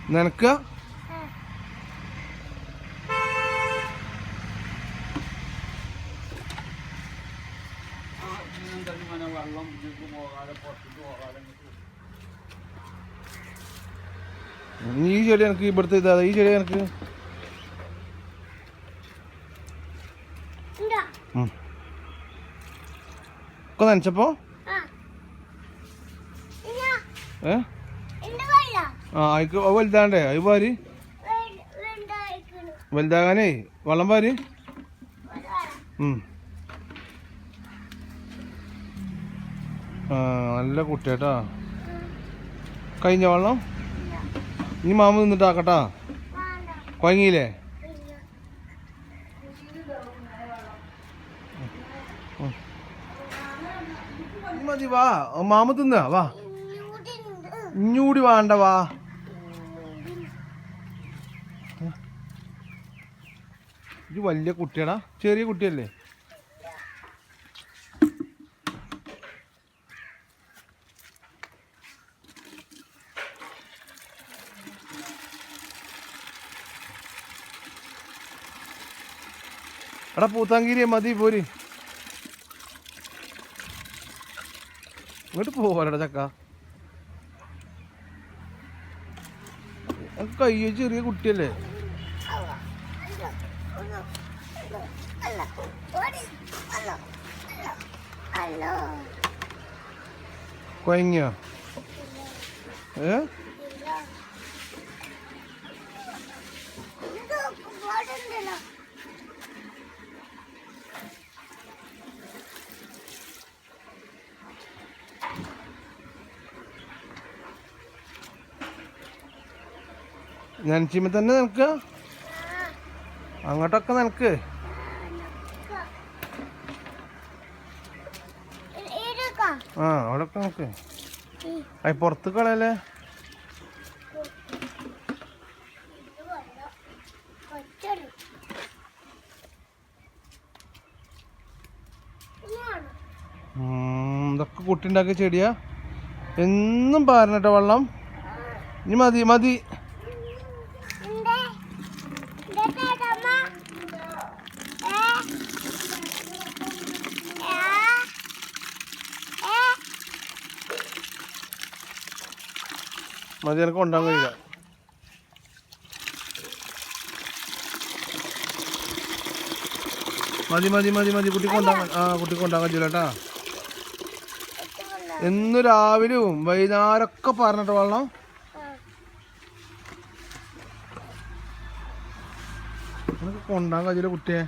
നിനക്ക് ഈ ചെടി എനിക്ക് ഇവിടുത്തെ ഇതാ ഈ ചെടി എനിക്ക് ഒക്കെ നനച്ചപ്പോ ആയിക്കോ വലുതാണ്ടേ അത് പാരി വലുതാകാനേ വെള്ളം പാരി നല്ല കുട്ടിയാട്ടാ കഴിഞ്ഞ വെള്ളം ഇനി മാമ നിന്നിട്ടാക്കട്ടാ കുഴങ്ങിയില്ലേ മതി വാ മാമ തിന്ന വാ ഇഞ്ഞൂടി വേണ്ട വാ ഇത് വലിയ കുട്ടിയാടാ ചെറിയ കുട്ടിയല്ലേ എടാ പൂത്താങ്കിരിയെ മതി പോര് ഇങ്ങോട്ട് പോവാലടാ ചക്ക കയ്യോ ചെറിയ കുട്ടിയല്ലേ കൊയങ്ങിയോ നനച്ചിമ്മ തന്നെ നിനക്ക് അങ്ങോട്ടൊക്കെ നിനക്ക് അവിടൊക്കെ നോക്ക് അത് പുറത്ത് കളയല്ലേ ഇതൊക്കെ കുട്ടി ഉണ്ടാക്കിയ ചെടിയാ എന്നും പാരണട്ടോ വെള്ളം ഇനി മതി മതി മതി എനിക്ക് കൊണ്ടാൻ കഴിയില്ല മതി മതി മതി മതി കുട്ടി കൊണ്ടാൻ കഴിയില്ല കേട്ടാ എന്നും രാവിലെയും വൈകുന്നേരമൊക്കെ പറഞ്ഞിട്ട് വെള്ളം എനിക്ക് കൊണ്ടാൻ കഴിയില്ല കുട്ടിയെ